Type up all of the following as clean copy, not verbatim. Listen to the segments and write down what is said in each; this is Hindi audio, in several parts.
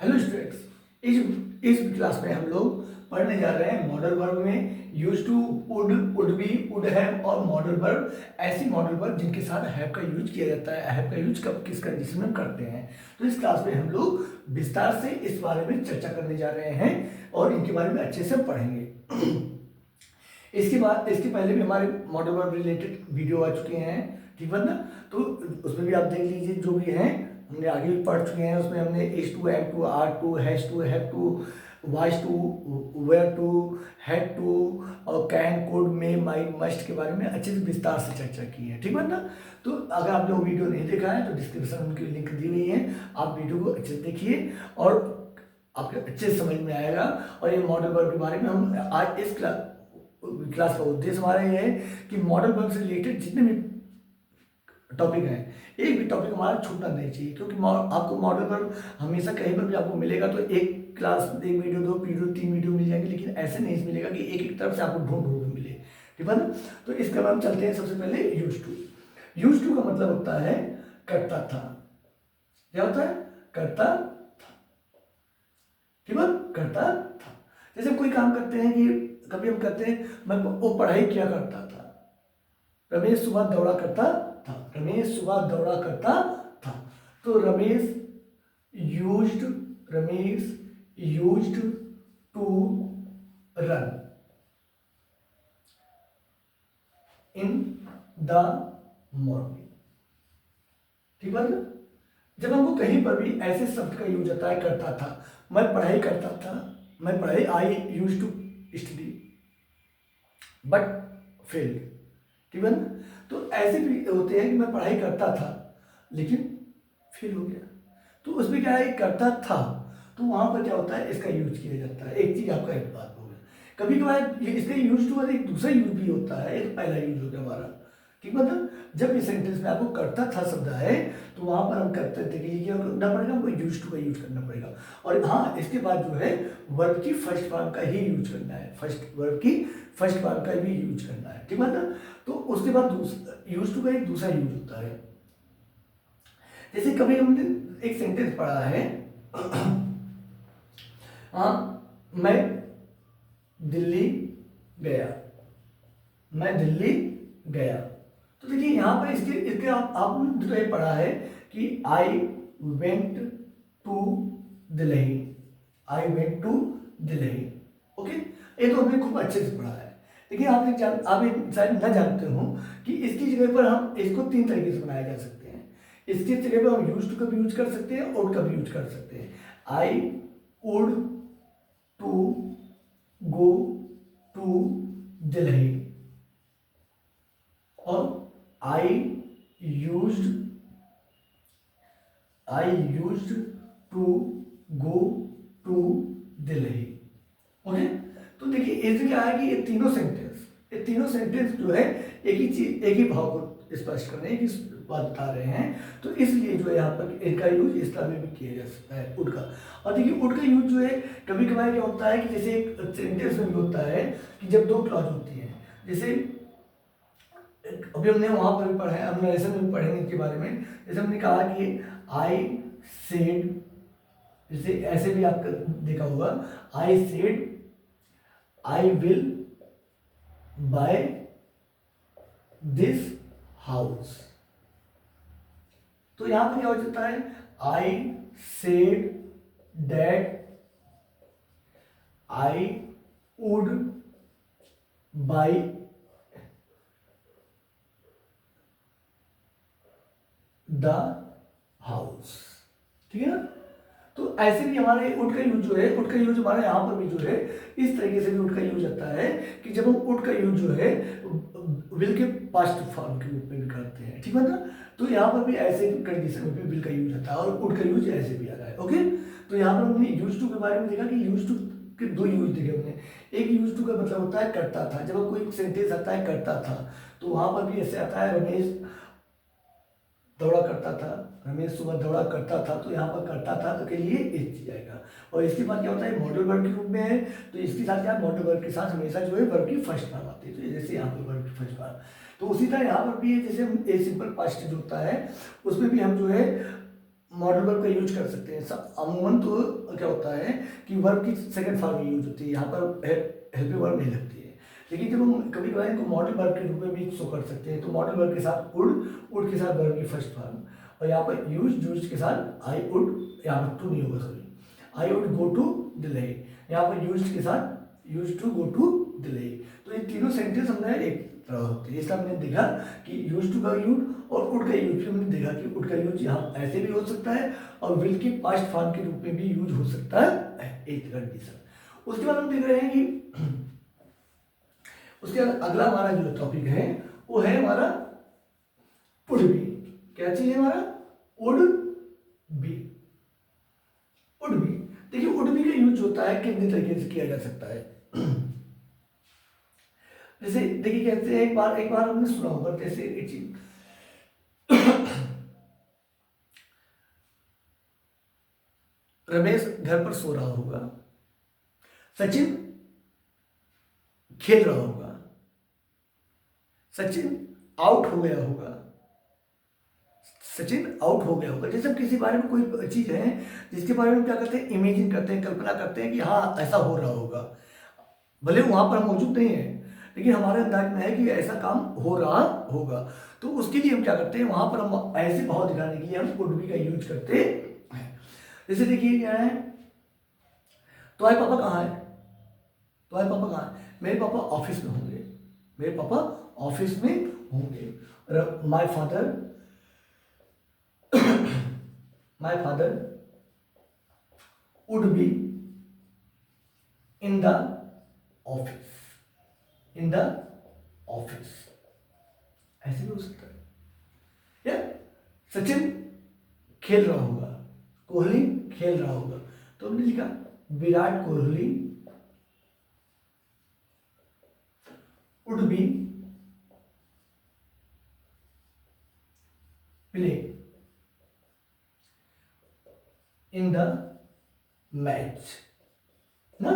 हेलो स्टूडेंट्स, इस क्लास में हम लोग पढ़ने जा रहे हैं मॉडल वर्ब में use to, would, would be, would have और मॉडल वर्ब, ऐसी मॉडल वर्ब जिनके साथ हैव का यूज किया जाता है। हैव का यूज कब किस कंडीशन में करते हैं, तो इस क्लास में हम लोग विस्तार से इस बारे में चर्चा करने जा रहे हैं और इनके बारे में अच्छे से पढ़ेंगे। इसके पहले भी हमारे मॉडल वर्ब रिलेटेड वीडियो आ चुके हैं, ठीक है ना। तो उसमें भी आप देख लीजिए, जो भी हैं हमने आगे भी पढ़ चुके हैं। उसमें हमने is to, am to, are to, has to, have to, was to, were to, had to और can, could, may, might, must के बारे में अच्छे से विस्तार से चर्चा की है, ठीक है ना। तो अगर आप लोग वीडियो नहीं देखा है तो डिस्क्रिप्शन में उनकी लिंक दी हुई है, आप वीडियो को अच्छे से देखिए और आपके अच्छे से समझ में आएगा। और ये मॉडल वर्ब के बारे में हम आज इस क्लास का उद्देश्य हमारा ये है कि मॉडल वर्ब से रिलेटेड जितने भी टॉपिक है, एक भी टॉपिक हमारा छूटना नहीं चाहिए, क्योंकि आपको मॉडल वर्ब हमेशा कहीं पर भी आपको मिलेगा तो एक क्लास, एक वीडियो, दो वीडियो, तीन वीडियो मिल जाएंगे, लेकिन ऐसे नहीं मिलेगा कि एक एक तरफ से आपको ढूंढ ढूंढ के मिले, ठीक है ना। तो इसके बाद हम चलते हैं सबसे पहले यूज टू। यूज टू का मतलब होता है करता था। क्या होता है? करता था, ठीक है, करता था। जैसे कोई काम करते हैं कि कभी हम कहते हैं मैं वो पढ़ाई किया करता था, रमेश सुबह दौड़ा करता था, रमेश सुबह दौड़ा करता था। तो Ramesh used to run in the morning, ठीक है ना। जब हमको कहीं पर भी ऐसे शब्द का यूज होता है करता था, मैं पढ़ाई करता था, मैं पढ़ाई, I used to study but failed, ठीक है ना। तो ऐसे भी होते हैं कि मैं पढ़ाई करता था लेकिन फेल हो गया, तो उसमें क्या है, करता था, तो वहां पर क्या होता है, इसका यूज किया जाता है। एक चीज आपका एक बात हो गया, कभी कभार इसका यूज टू एक दूसरा यूज भी होता है, एक पहला यूज हो गया हमारा, ठीक मतलब जब इस सेंटेंस में आपको करता था शब्द है तो वहां पर हम करते थे कि क्या करना पड़ेगा, हमको यूज टू का यूज करना पड़ेगा। और हाँ, इसके बाद जो है वर्ब की फर्स्ट फॉर्म का ही यूज करना है, वर्ब की फर्स्ट फॉर्म का भी यूज करना है, ठीक है ना। तो उसके बाद यूज टू का एक दूसरा यूज होता है। जैसे कभी हमने एक सेंटेंस पढ़ा है, हाँ, मैं दिल्ली गया, मैं दिल्ली गया। तो देखिए यहाँ पर इसके इसके आपने जो पढ़ा है कि I went to Delhi, I went to Delhi, okay. ये तो हमने खूब अच्छे से पढ़ा है। देखिए आप शायद न जानते हो कि इसकी जगह पर हम इसको तीन तरीके से बनाया जा सकते हैं। इसकी जगह पर हम यूज टू का भी यूज कर सकते हैं, वुड का भी यूज कर सकते हैं। I would to go to Delhi और I used to go to Delhi, okay. तो देखिए इसमें क्या है कि ये तीनों सेंटेंस जो है एक ही चीज, एक ही भाव को स्पष्ट करने की बात बता रहे हैं, तो इसलिए जो है यहाँ पर इनका यूज इस तरह में भी किया जा सकता है, उड का। और देखिए उड का यूज जो है कभी कभार क्या होता है कि जैसे एक सेंटेंस में भी होता है कि जब दो क्लॉज होती है, जैसे अभी हमने वहां पर भी पढ़ा है, हम नरेशन में भी पढ़ेंगे इसके बारे में। जैसे हमने कहा कि आई सेड, जैसे ऐसे भी आपका देखा होगा, I said I will by this house. तो यहां पर क्या हो जाता है, I said that I would by the house, ठीक है ना। तो ऐसे भी हमारे उड का यूज जो है, उड का यूज हमारे यहाँ पर भी जो है इस तरीके से भी उड का यूज आता है कि जब हम उड का यूज जो है विल के पास्ट फॉर्म के रूप में भी करते हैं, ठीक है ना। तो यहाँ पर भी ऐसे कंडीशन में भी विल का यूज आता है और उड का यूज ऐसे भी आ रहा है, ओके। तो यहाँ पर हमने यूज टू के बारे में देखा कि यूज टू के दो यूज देखे हमने। एक यूज टू का मतलब होता है करता था, जब कोई सेंटेंस आता है करता था तो वहां पर भी ऐसे आता है, रमेश दौड़ा करता था, रमेश सुबह दौड़ा करता था, तो यहाँ पर करता था के लिए इस चीज आएगा। और इसके बाद क्या होता है, मॉडल वर्ब के रूप में है, तो इसके साथ क्या, मॉडल वर्ब के साथ हमेशा जो है वर्ब की फर्स्ट फॉर्म आती है। तो जैसे यहाँ पर वर्ब की फर्स्ट फॉर्म, तो उसी तरह यहाँ पर भी है, जैसे हम ए सिंपल पास्ट जो होता है उसमें भी हम जो है मॉडल वर्ब का यूज कर सकते हैं। अमूमन तो क्या होता है कि वर्ब की सेकंड फॉर्म में यूज होती है, यहाँ पर हेल्पिंग वर्ब नहीं लगती है। लेकिन जब हम कभी कभार इनको मॉडल वर्ब के रूप में भी शो कर सकते हैं, तो मॉडल वर्ब के साथ उड के साथ वर्ब की फर्स्ट फॉर्म, और यहाँ पर यूज के साथ आई उड, यहाँ पर टू नहीं होगा, sorry, I would go to Delhi, यहाँ पर यूज के साथ use to go to Delhi. तो ये तीनों सेंटेंस हमने एक तरह होते हैं, इसलिए हमने देखा कि यूज टू का यूज और उड का यूज, हमने देखा कि उड का यूज यहाँ ऐसे भी हो सकता है और विल के पास्ट फॉर्म के रूप में भी यूज हो सकता है, एक कंडीशन। उसके बाद हम देख रहे हैं कि उसके बाद अगला हमारा जो टॉपिक है वो है हमारा वुड बी। क्या चीज है हमारा? Would be. वुड बी, देखिए वुड बी का यूज होता है कितने तरीके से किया जा सकता है। जैसे देखिए कहते हैं, एक बार हमने सुना होगा, जैसे एक चीज रमेश घर पर सो रहा होगा, सचिन खेल रहा होगा, सचिन आउट हो गया होगा, सचिन आउट हो गया होगा। जैसे हम किसी बारे में कोई चीज है जिसके बारे में क्या करते हैं, इमेजिन करते हैं, कल्पना करते हैं कि हाँ ऐसा हो रहा होगा, भले वहां पर हम मौजूद नहीं है लेकिन हमारे अंदाज में है कि ऐसा काम हो रहा होगा। तो उसके लिए हम क्या करते हैं, वहां पर हम ऐसे भाव दिखाने के लिए हम कुड बी का यूज करते हैं। जैसे देखिए क्या है, तुम्हारे पापा कहाँ है? तुम्हारे पापा कहाँ है? मेरे पापा ऑफिस में होंगे, मेरे पापा ऑफिस में होंगे। My father my father would be in the office, in the office, ऐसे भी हो सकता है। या सचिन खेल रहा होगा, कोहली खेल रहा होगा, तो हमने लिखा Virat Kohli would be play in the match ना।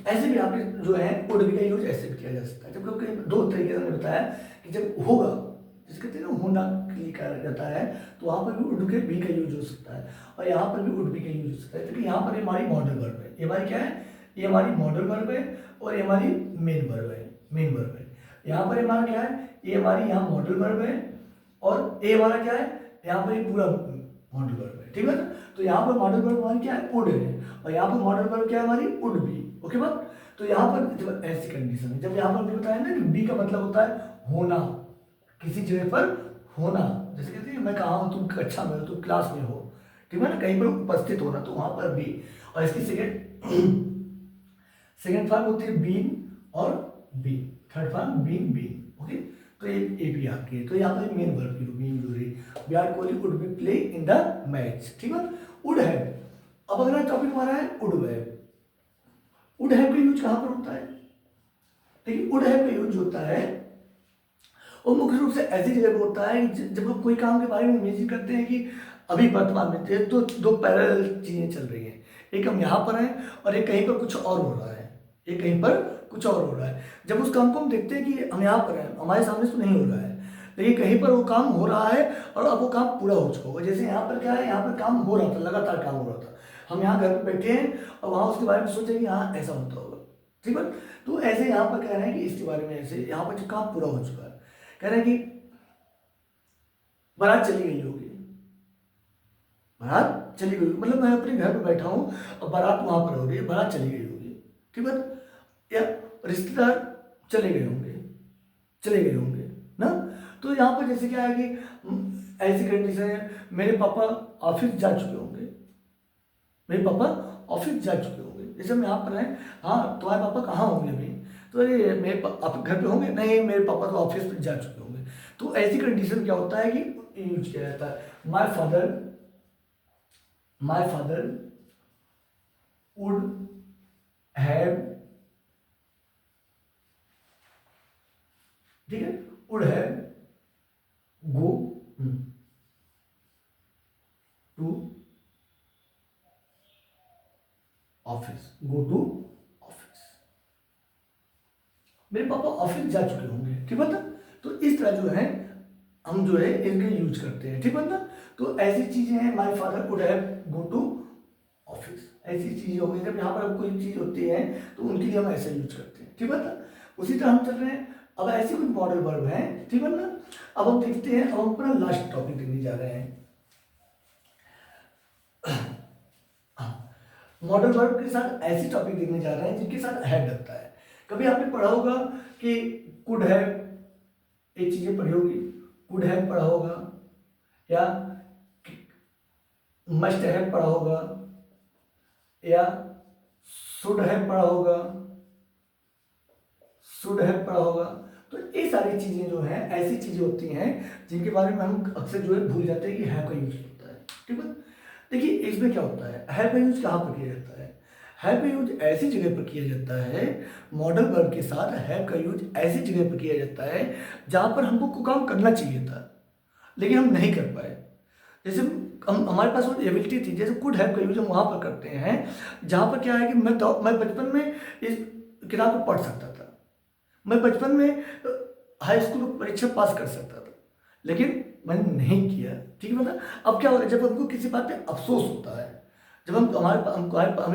ऐसे भी आपके जो है वुड बी का यूज ऐसे भी किया जा सकता है। जब कभी दो तरीके से हमने बताया कि जब होगा, जिसे कहते हैं ना होना के लिए कहा जाता है, तो वहां पर भी वुड के बी का यूज हो सकता है और यहाँ पर भी वुड बी का यूज हो सकता है। क्योंकि यहाँ पर हमारी मॉडल वर्ब है, ये हमारी क्या है, ये हमारी मॉडल वर्ब है और ये हमारी मेन वर्ब है, मेन वर्ब है। यहाँ पर हमारा क्या है, ये हमारी यहाँ मॉडल वर्ब है और ये हमारा क्या है, यहाँ पर ये पूरा मॉडल वर्ब है, ठीक है ना। तो यहाँ पर मॉडल वर्ब हमारी क्या है, वुड है, और यहाँ पर मॉडल वर्ब क्या है हमारी, वुड बी। ओके बात। तो यहाँ पर जब ऐसी कंडीशन है, जब यहाँ पर भी बताया ना कि बी का मतलब होता है होना, किसी जगह पर होना। जैसे कहते हैं मैं कहा हूँ, तुम कक्षा में हो, तुम क्लास में हो, ठीक है ना, कहीं पर उपस्थित होना, तो वहां पर बी। और इसकी सेकेंड फॉर्म होती है बीन और be, third form been been. Okay, तो ये भी आपकी है। तो यहाँ पर मेन वर्ब की रूप में यूज हो रही है, Virat Kohli would be play in the match, ठीक है। वुड हैव, अब अगला टॉपिक हमारा है वुड हैव। वुड हैव का यूज कहां पर होता है? देखिए वुड हैव का यूज होता है और मुख्य रूप से ऐसी जगह पर होता है जब हम कोई काम के बारे में इमेजिन करते हैं कि अभी वर्तमान में तो दो पैरेलल चीजें चल रही हैं, एक हम यहाँ पर हैं और एक कहीं पर कुछ और हो रहा है, एक कहीं पर कुछ और हो रहा है। जब उस काम को हम देखते हैं कि हम यहाँ पर हैं, हमारे सामने तो नहीं हो रहा है, लेकिन कहीं पर वो काम हो रहा है और अब वो काम पूरा हो चुका होगा। जैसे यहाँ पर क्या है, यहाँ पर काम हो रहा था, लगातार काम हो रहा था, हम यहाँ घर पर बैठे हैं और वहाँ उसके बारे में सोचे कि हाँ ऐसा होता होगा, ठीक है। तो ऐसे यहाँ पर कह रहे हैं कि इसके बारे में, ऐसे यहाँ पर जो काम पूरा हो चुका है, कह रहे हैं कि बारात चली गई होगी, बारात चली गई, मतलब मैं अपने घर पे बैठा हूँ और बारात वहां पर हो रही है, बारात चली गई होगी, ठीक है। या रिश्तेदार चले गए होंगे, चले गए होंगे ना। तो यहाँ पर जैसे क्या है कि ऐसी कंडीशन है, मेरे पापा ऑफिस जा चुके होंगे, मेरे पापा ऑफिस जा चुके होंगे। जैसे हम यहाँ पर हैं, हाँ तुम्हारे पापा कहाँ होंगे अभी? तो अरे मेरे आप घर पे होंगे, नहीं मेरे पापा तो ऑफिस पे जा चुके होंगे। तो ऐसी कंडीशन क्या होता है कि यूज किया जाता है, माय फादर वुड हैव, ठीक है, would have go to office, go to office, मेरे पापा ऑफिस जा चुके होंगे, ठीक है। तो इस तरह जो है हम जो है इनके यूज करते हैं, ठीक है ना। तो ऐसी चीजें हैं, my father could have go to office, ऐसी चीजें हो गई। जब यहाँ पर कोई चीज होती है तो उनके लिए हम ऐसा यूज करते हैं, ठीक है ना। उसी तरह हम चल रहे हैं, अब ऐसे कुछ मॉडल वर्ब हैं, ठीक है ना। अब हम देखते हैं, अब हम अपना लास्ट टॉपिक देखने जा रहे हैं। मॉडल वर्ब के साथ ऐसी टॉपिक देखने जा रहे हैं जिनके साथ हैव लगता है। कभी आपने पढ़ा होगा कि कुड हैव, ये चीजें पढ़ी होगी, कुड हैव पढ़ा होगा, या मस्ट हैव पढ़ा होगा, या शुड हैव पढ़ा होगा, शुड हैव पढ़ा होगा। तो ये सारी चीजें जो हैं ऐसी चीजें होती हैं जिनके बारे में हम अक्सर जो है भूल जाते हैं कि हैव का यूज होता है, ठीक है। देखिए इसमें क्या होता है, हैव का यूज कहाँ पर किया जाता है। हैव का यूज ऐसी जगह पर किया जाता है, मॉडल वर्ब के साथ हैव का यूज ऐसी जगह पर किया जाता है जहां पर हमको कोई काम करना चाहिए था लेकिन हम नहीं कर पाए। जैसे हम, हमारे पास वो एबिलिटी थी, जैसे कुड हैव का यूज हम वहां पर करते हैं जहां पर क्या है कि मैं बचपन में इस किताब को पढ़ सकता था, मैं बचपन में हाई स्कूल परीक्षा पास कर सकता था, लेकिन मैंने नहीं किया, ठीक है। मतलब अब क्या होता है, जब हमको किसी बात पे अफसोस होता है, जब हम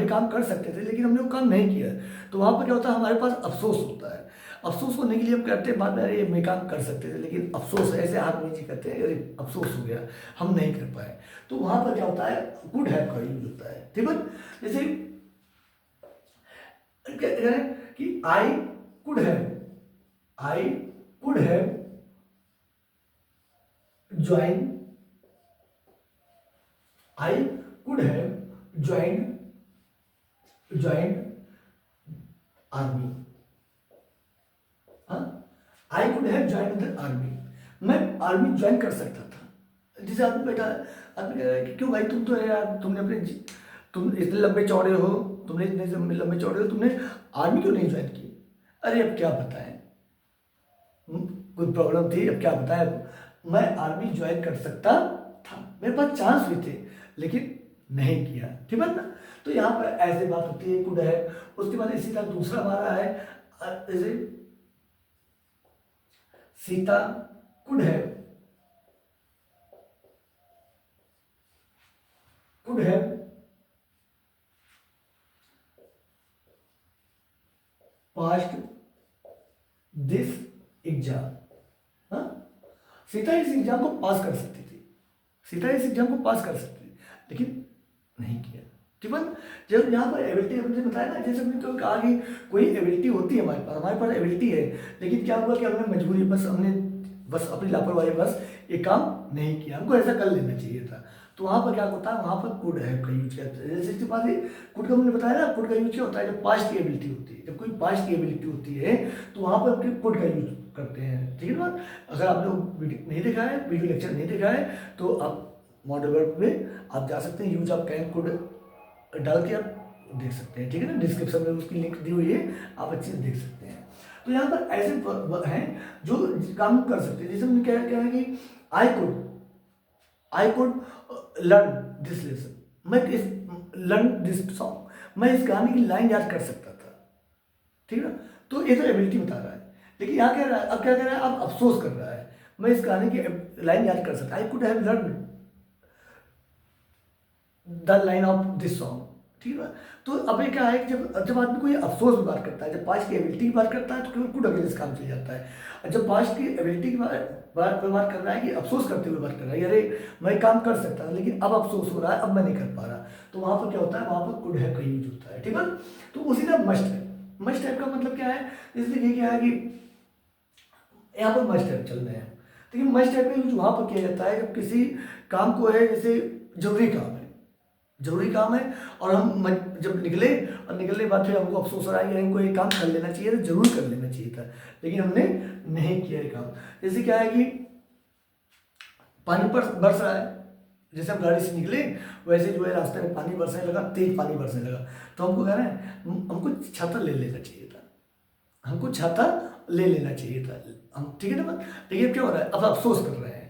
काम कर सकते थे लेकिन हमने वो काम नहीं किया, तो वहाँ पर क्या होता है, हमारे पास अफसोस होता है। अफसोस होने के लिए हम करते हैं बाद में, अरे मैं काम कर सकते थे लेकिन अफसोस, ऐसे हाथ नीचे करते हैं, अरे अफसोस हो गया, हम नहीं कर पाए। तो वहाँ पर क्या होता है, कुड हैव का यूज होता है, ठीक है। जैसे कहते हैं कि I could have join, I could have join army, I could have join the army, मैं आर्मी ज्वाइन कर सकता था। जैसे आदमी बैठा, आदमी कह रहा है कि क्यों भाई, तुम तो है यार, तुम इतने लंबे चौड़े हो, तुमने इतने लंबे चौड़े हो, तुमने आर्मी क्यों नहीं ज्वाइन की। अरे अब क्या बताएं, कोई प्रॉब्लम थी, अब क्या बताएं, मैं आर्मी ज्वाइन कर सकता था, मेरे पास चांस भी थे लेकिन नहीं किया, ठीक है ना। तो यहाँ पर ऐसे बात होती है, कुड है। उसके बाद इसी तरह दूसरा हमारा है, जैसे सीता कुड है पास्ट दिस एग्जाम, हाँ, सीता इस एग्जाम को पास कर सकती थी, सीता इस एग्जाम को पास कर सकती थी लेकिन नहीं किया, ठीक है। जब यहाँ पर एबिलिटी हमने बताया ना, जैसे हमने तो कहा कि कोई एबिलिटी होती है हमारे पास एबिलिटी है, लेकिन क्या हुआ कि हमने मजबूरी, हमने अपनी लापरवाही बस ये काम नहीं किया, हमको ऐसा कर लेना चाहिए था। तो वहाँ पर क्या होता है, वहाँ पर कुड हैव का यूज किया जाता है। जैसे इसके बाद कुड का हमने बताया ना, कुड का यूज क्या होता है, जब पास्ट की एबिलिटी होती है, जब कोई पास्ट की एबिलिटी होती है तो वहाँ पर कुड का यूज करते हैं, ठीक है ना। अगर आप लोग वीडियो नहीं देखा है, वीडियो लेक्चर नहीं देखा है, तो आप मॉडल वर्ब में आप जा सकते हैं, यूज ऑफ कैन कुड डाल के आप देख सकते हैं, ठीक है ना। डिस्क्रिप्शन में उसकी लिंक दी हुई है, आप अच्छे से देख सकते हैं। तो यहाँ पर ऐसे हैं जो काम कर सकते हैं। जैसे हमने क्या है कि I could learn this lesson, मैं इस लर्न दिस सॉन्ग, मैं इस गाने की लाइन याद कर सकता था, ठीक है ना। तो ये तो एबिलिटी बता रहा है, लेकिन यहाँ कह रहा है, अब क्या कह रहा है, अब अफसोस कर रहा है, मैं इस गाने की लाइन याद कर सकता, I could have learn the line of this song, ठीक है। तो अब ये क्या है कि जब आदमी कोई अफसोस की बात करता है, जब पास्ट की एबिलिटी की बात करता है तो केवल कुड अगेंस्ट काम चल जाता है, और जब पास्ट की एबिलिटी की बात कर रहा है कि अफसोस करते हुए बात कर रहा है, अरे मैं काम कर सकता था लेकिन अब अफसोस हो रहा है, अब मैं नहीं कर पा रहा, तो वहाँ पर क्या होता है, वहाँ पर कुड हैव का यूज होता है, ठीक है। तो उसी तरह मस्ट है, मस्ट हैव का मतलब क्या है, इसलिए क्या है कि यहाँ पर मस्ट हैव चल रहे हैं, लेकिन मस्ट हैव का यूज वहाँ पर किया जाता है जब किसी काम को है, जैसे जरूरी काम है और हम जब निकले और निकलने के बाद फिर हमको अफसोस रहा है कि हमको ये काम कर लेना चाहिए था, जरूर कर लेना चाहिए था, लेकिन हमने नहीं किया ये काम। जैसे क्या है कि पानी पर बरस रहा है, जैसे हम गाड़ी से निकले वैसे जो है रास्ते में पानी बरसने लगा, तेज पानी बरसने लगा, तो हमको कह रहे हैं हमको छाता ले लेना चाहिए था, हमको छाता ले लेना चाहिए था हम, ठीक है ना। लेकिन क्या हो रहा है, अब अफसोस कर रहे हैं,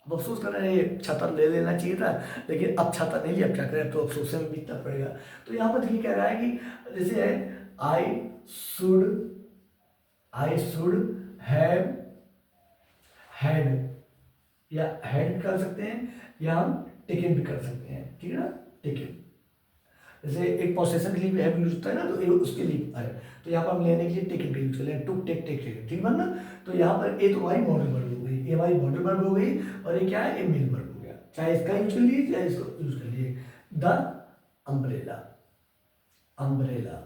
अब अफसोस कर रहे हैं छाता ले लेना चाहिए था, लेकिन अब छाता नहीं लिया, अब क्या करें, तो अफसोस में बीतना पड़ेगा। तो यहाँ पर देखिए कह रहा है कि जैसे है आई शुड हैव हैड, या हैड भी कर सकते हैं, या हम टेकन भी कर सकते हैं, ठीक है ना, टेकन। जैसे एक पोसेशन के लिए भी हैव यूज होता है ना, तो ये उसके लिए है, तो यहाँ पर हम लेने के लिए टेकन का यूज कर लें, टू टेक टेक टेक, ठीक है ना। तो यहाँ पर ए तो हमारी मॉडल वर्ब हो गई, ये हमारी मॉडल वर्ब हो गई, और ये क्या है, ए मेन वर्ब हो गया, चाहे इसका यूज कर लीजिए चाहे इसको यूज कर लीजिए। The umbrella, umbrella,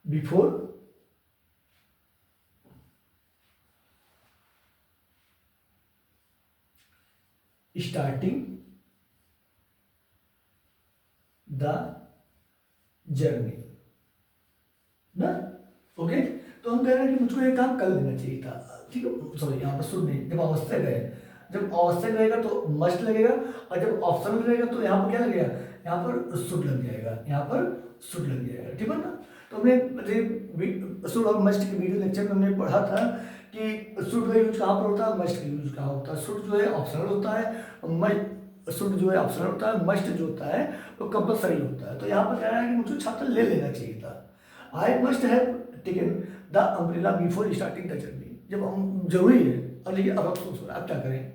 before starting the journey ना, ओके। तो हम कह रहे हैं कि मुझको ये काम कर लेना चाहिए था, ठीक है, सॉरी यहाँ पर शुड नहीं, जब आवश्यक है, जब आवश्यक रहेगा तो मस्ट लगेगा, और जब ऑप्शनल रहेगा तो यहाँ पर क्या लगेगा, यहाँ पर शुड लग जाएगा, यहाँ पर शुड लग जाएगा, ठीक है ना। तो हमने शुड और मस्ट के वीडियो लेक्चर में हमने पढ़ा था कि शुड का यूज कहाँ पर होता है, मस्ट का यूज कहाँ होता है। शुड जो है ऑप्शनल होता है, शुड जो है ऑप्शनल होता है, मस्ट जो होता है वो कंपलसरी होता है। तो यहाँ पर कह रहा है कि मुझे छाता ले लेना चाहिए था, I must have taken the umbrella before starting the journey. जब हम जरूरी है, अब लेकिन अब अफसोस हो रहा है, अब क्या करें,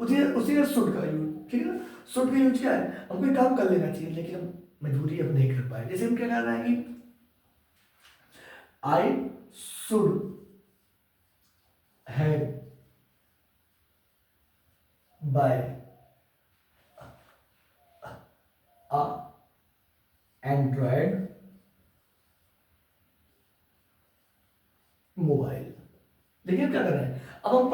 उसी शुड का यूज, ठीक है ना। शुड का यूज क्या है, हमको ये काम कर लेना चाहिए लेकिन हम मजबूरी अब नहीं कर पाए। जैसे हम क्या कर रहे हैं कि I should have by Android mobile. देखिए क्या कर रहे हैं, अब हम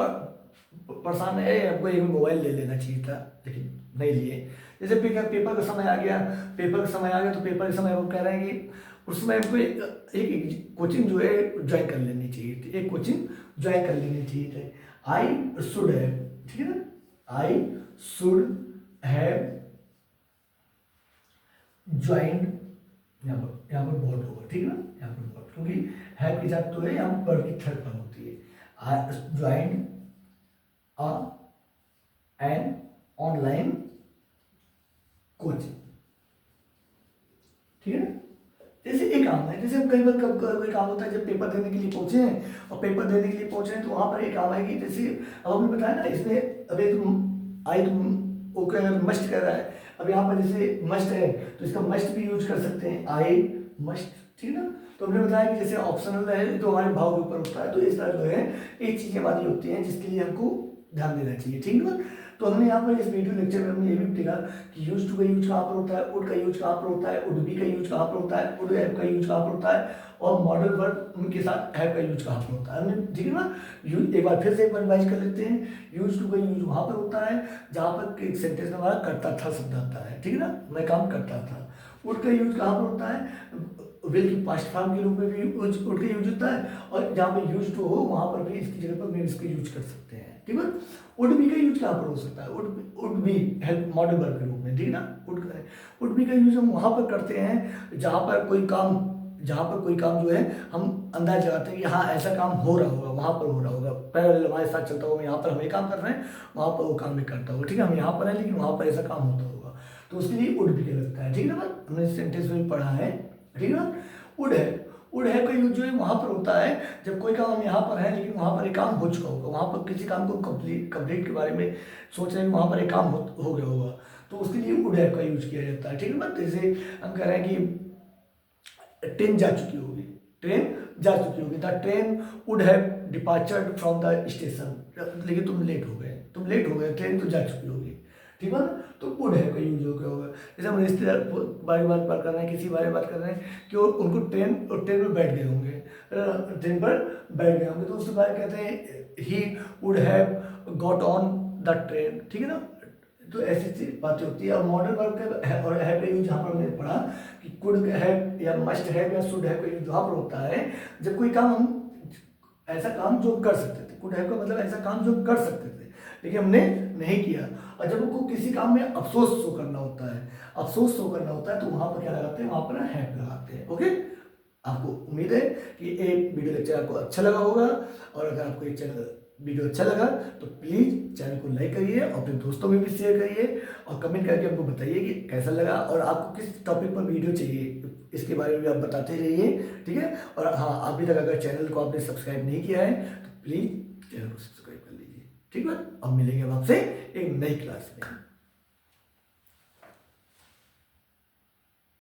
परेशान है, हमको एक मोबाइल ले लेना चाहिए था लेकिन नहीं लिए। जैसे पेपर का समय आ गया, पेपर का समय आ गया, तो पेपर के समय हम कह रहे हैं कि उस समय हमको एक कोचिंग जो है ज्वाइन कर लेनी चाहिए थी, एक कोचिंग ज्वाइन कर लेनी चाहिए थे। आई शुड हैव, ठीक है ना, आई शुड हैव ज्वाइंड, यहाँ पर बहुत होगा, ठीक है ना, यहाँ पर बहुत, क्योंकि हैव की जात तो है, यहाँ पर वर्ब की थर्ड फॉर्म होती है। ज्वाइंड एन ऑनलाइन कोचिंग, ठीक है ना। जैसे एक काम है, जैसे हम कई बार कब कोई काम होता है जब पेपर देने के लिए पहुंचे हैं, और पेपर देने के लिए पहुंचे हैं तो वहां पर एक काम है कि जैसे अब हमने बताया ना, इसमें अभी तुम आई तुम वो अगर मस्ट कर रहा है, अब यहाँ पर जैसे मस्ट है तो इसका मस्ट भी यूज कर सकते हैं, आई मस्ट, ठीक है ना। तो हमने बताया कि जैसे ऑप्शनल है तो हमारे भाव के ऊपर होता है, तो इस तरह जो है एक चीजें वाली होती हैं जिसके लिए हमको ध्यान देना चाहिए, ठीक है ना। तो हमने यहाँ पर इस वीडियो लेक्चर में हमने ये भी देखा कि यूज टू का यूज कहाँ पर होता है, उड का यूज कहाँ पर होता है, उड बी का यूज कहाँ पर होता है, उड हैव का यूज कहाँ पर होता है, और मॉडल वर्ब उनके साथ हैव का यूज कहाँ पर होता है, हमने, ठीक है ना। यूज एक बार फिर से एक बार रिवाइज कर लेते हैं। यूज टू का यूज वहाँ पर होता है जहाँ पर एक सेंटेंस में हमारा करता था शब्द आता है, ठीक है ना, मैं काम करता था। उड का यूज कहाँ पर होता है, विल की पास्ट फॉर्म के रूप में भी उड का यूज होता है, और जहाँ पे यूज टू हो वहाँ पर भी इसकी जगह पर मीन्स का यूज कर सकते हैं, ठीक है। वुड बी का यूज कहाँ पर हो सकता है, would be help modal verb के रूप में, ठीक है ना। वुड बी का यूज हम वहाँ पर करते हैं जहाँ पर कोई काम जो है हम अंदाज लगाते हैं कि हाँ ऐसा काम हो रहा होगा, वहाँ पर हो रहा होगा, पैरेलल हमारे साथ चलता होगा, यहाँ पर हम ये काम कर रहे हैं वहाँ पर वो काम नहीं करता होगा, ठीक है, हम यहाँ पर हैं लेकिन वहाँ पर ऐसा काम होता होगा, तो उसके लिए वुड बी का लगता है, ठीक है ना। हमने सेंटेंस में पढ़ा है, ठीक है ना। वुड है का यूज जो है वहाँ पर होता है जब कोई काम हम यहाँ पर है लेकिन वहाँ पर एक काम हो चुका होगा, वहाँ पर किसी काम को कंप्लीट के बारे में सोच रहे हैं, वहाँ पर एक काम हो गया होगा, तो उसके लिए वुड हैव का यूज किया जाता है, ठीक है ना। जैसे हम कह रहे हैं कि ट्रेन जा चुकी होगी, the train would have departured from the station, लेकिन तुम लेट हो गए, ट्रेन तो जा चुकी होगी, ठीक है ना। तो वुड हैव का यूज हो गया होगा। जैसे हम रिश्तेदार बारे में बात कर रहे हैं, किसी बारे में बात कर रहे हैं कि उनको ट्रेन पर बैठ गए होंगे, तो उसके बाद कहते हैं he would have got on the train, ठीक है ना। तो ऐसी बातें होती है। और मॉडल वर्ब का और हैव का यूज जहाँ पर हमने पढ़ा कि कुड हैव या मस्ट हैव या शुड हैव का यूज वहाँ पर होता है जब कोई काम हम ऐसा काम जो कर सकते थे, कुड हैव का मतलब ऐसा काम जो कर सकते थे लेकिन हमने नहीं किया, और जब उनको किसी काम में अफसोस शो करना होता है तो वहां पर क्या लगाते हैं, वहां पर हैव लगाते हैं, ओके। आपको उम्मीद है कि ये वीडियो लेक्चर आपको अच्छा लगा होगा, और अगर आपको ये वीडियो अच्छा लगा तो प्लीज़ चैनल को लाइक करिए और अपने दोस्तों में भी शेयर करिए, और कमेंट करके हमको बताइए कि कैसा लगा और आपको किस टॉपिक पर वीडियो चाहिए, इसके बारे में भी आप बताते रहिए, ठीक है। और हाँ, अभी तक अगर चैनल को आपने सब्सक्राइब नहीं किया है तो प्लीज़ चैनल को सब्सक्राइब कर लीजिए। ठीक है, अब मिलेंगे हम आपसे एक नई क्लास में।